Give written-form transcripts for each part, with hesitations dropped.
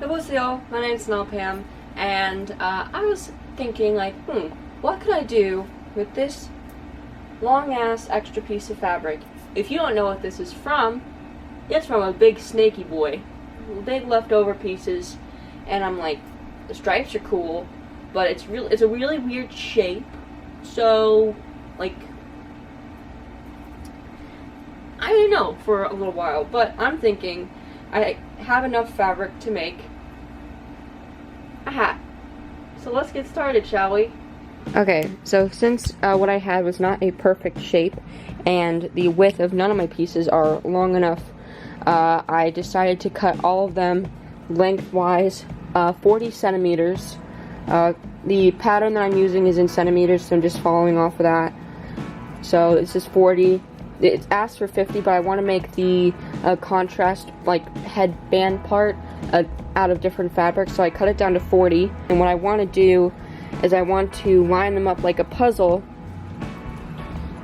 Hey, what's y'all? My name's Pam, and I was thinking, like, what could I do with this long-ass extra piece of fabric? If you don't know what this is from, it's from a big snaky boy. Big leftover pieces, and I'm like, the stripes are cool, but it's a really weird shape, so, like, I didn't know for a little while, but I'm thinking I have enough fabric to make a hat. So let's get started, shall we? Okay, so since what I had was not a perfect shape and the width of none of my pieces are long enough, I decided to cut all of them lengthwise 40 centimeters. The pattern that I'm using is in centimeters, so I'm just following off of that. So this is 40. It asks for 50, but I want to make the contrast, like, headband part out of different fabrics, so I cut it down to 40. And what I want to do is I want to line them up like a puzzle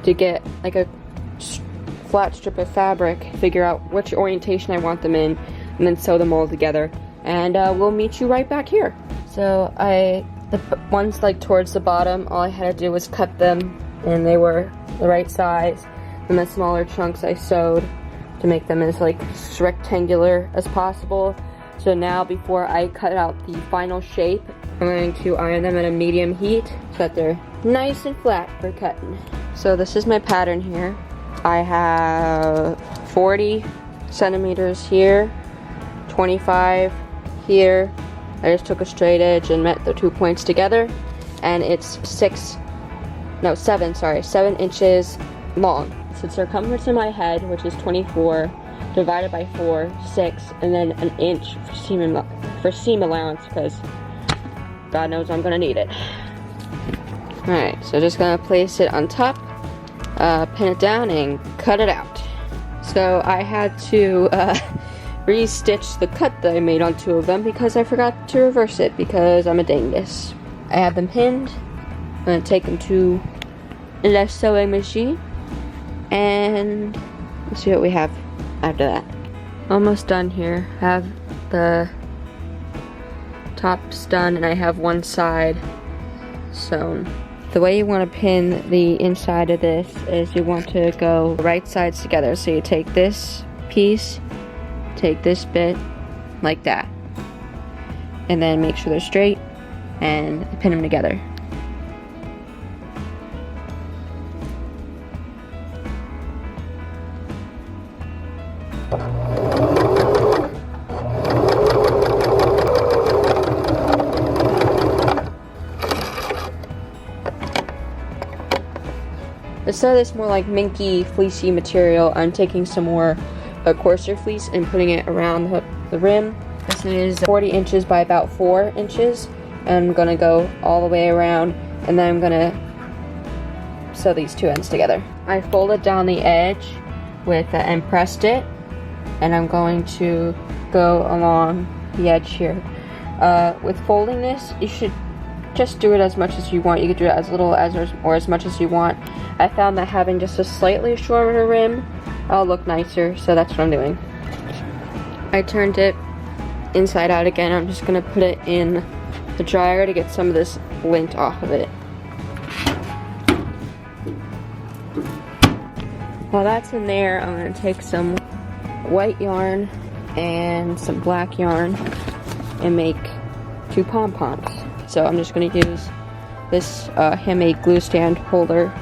to get like a flat strip of fabric, figure out which orientation I want them in, and then sew them all together. And we'll meet you right back here. So the ones like towards the bottom, all I had to do was cut them, and they were the right size. And the smaller chunks I sewed to make them as like rectangular as possible. So now before I cut out the final shape, I'm going to iron them at a medium heat so that they're nice and flat for cutting. So this is my pattern here. I have 40 centimeters here, 25 here. I just took a straight edge and met the 2 points together, and it's 7 inches long. So circumference of my head, which is 24, divided by 4, 6, and then an inch for seam allowance, because God knows I'm gonna need it. Alright, so just gonna place it on top, pin it down, and cut it out. So I had to re-stitch the cut that I made on 2 of them because I forgot to reverse it because I'm a dingus. I have them pinned. I'm gonna take them to la sewing machine, and let's see what we have after that. Almost done here. Have the tops done, and I have one side sewn. The way you want to pin the inside of this is you want to go right sides together. So you take this piece, take this bit like that, and then make sure they're straight and pin them together. Instead of this more like minky, fleecy material, I'm taking some more coarser fleece and putting it around the rim. This is 40 inches by about 4 inches. And I'm gonna go all the way around, and then I'm gonna sew these 2 ends together. I folded down the edge and pressed it, and I'm going to go along the edge here. With folding this, you should just do it as much as you want. You could do it as little or as much as you want. I found that having just a slightly shorter rim will look nicer, so that's what I'm doing. I turned it inside out again. I'm just gonna put it in the dryer to get some of this lint off of it. While that's in there, I'm gonna take some white yarn and some black yarn and make 2 pom-poms. So I'm just gonna use this handmade glue stand holder,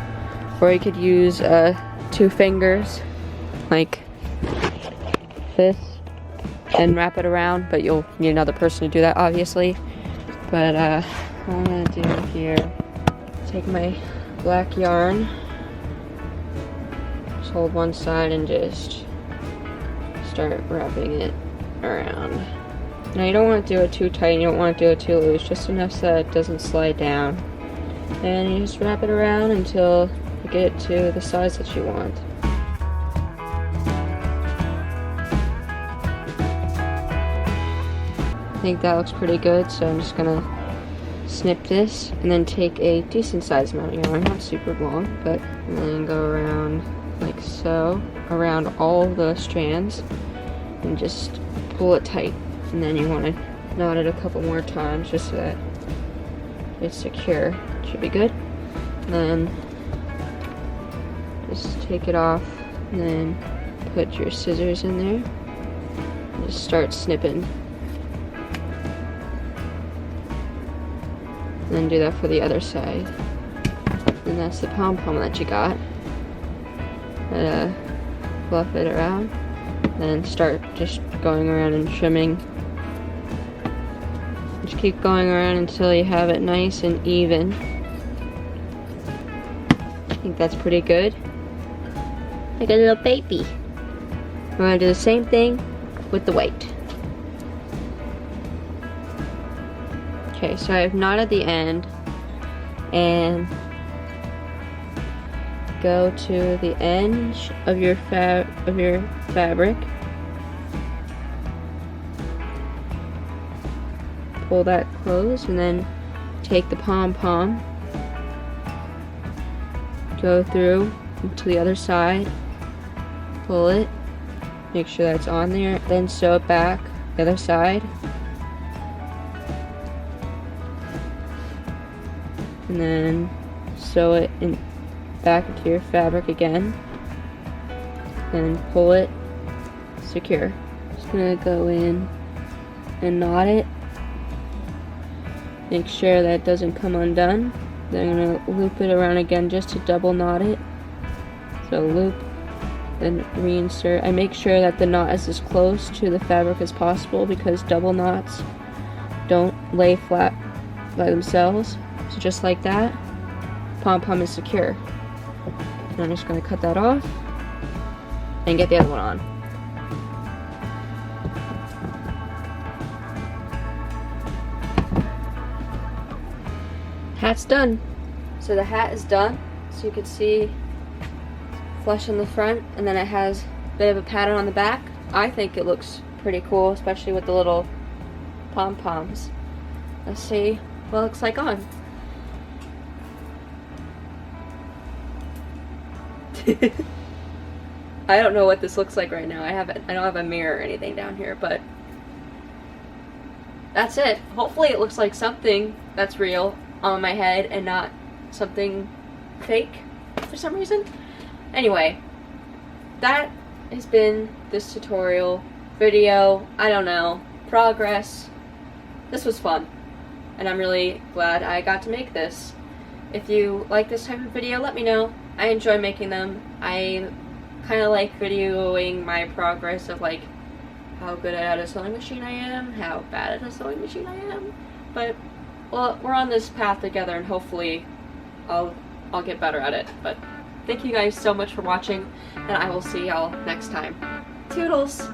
or you could use 2 fingers like this and wrap it around, but you'll need another person to do that, obviously. But what I'm gonna do here, take my black yarn, just hold one side and just start wrapping it around. Now you don't want to do it too tight, you don't want to do it too loose, just enough so that it doesn't slide down. And you just wrap it around until you get it to the size that you want. I think that looks pretty good, so I'm just gonna snip this and then take a decent sized amount of yarn, not super long, but and then go around like so, around all the strands, and just pull it tight. And then you want to knot it a couple more times just so that it's secure. Should be good. And then just take it off and then put your scissors in there and just start snipping. And then do that for the other side. And that's the pom-pom that you got. Fluff it around and start just going around and trimming. Just keep going around until you have it nice and even. I think that's pretty good. Like a little baby. We're going to do the same thing with the white. Okay, so I've knotted the end and go to the edge of your fabric. Pull that close and then take the pom-pom, go through to the other side, pull it, make sure that's on there, then sew it back the other side. And then sew it in back into your fabric again and pull it secure. Just gonna go in and knot it. Make sure that it doesn't come undone. Then I'm gonna loop it around again just to double knot it. So loop, then reinsert. I make sure that the knot is as close to the fabric as possible because double knots don't lay flat by themselves. So just like that, pom-pom is secure. And I'm just going to cut that off and get the other one on. Hat's done. So the hat is done. So you can see flush on the front and then it has a bit of a pattern on the back. I think it looks pretty cool, especially with the little pom-poms. Let's see what it looks like on. I don't know what this looks like right now. I don't have a mirror or anything down here, but that's it. Hopefully it looks like something that's real on my head and not something fake for some reason. Anyway, that has been this tutorial video. I don't know, progress. This was fun and I'm really glad I got to make this. If you like this type of video, let me know. I enjoy making them. I kind of like videoing my progress of like how good at a sewing machine I am, how bad at a sewing machine I am. But well, we're on this path together and hopefully I'll get better at it. But thank you guys so much for watching and I will see y'all next time. Toodles!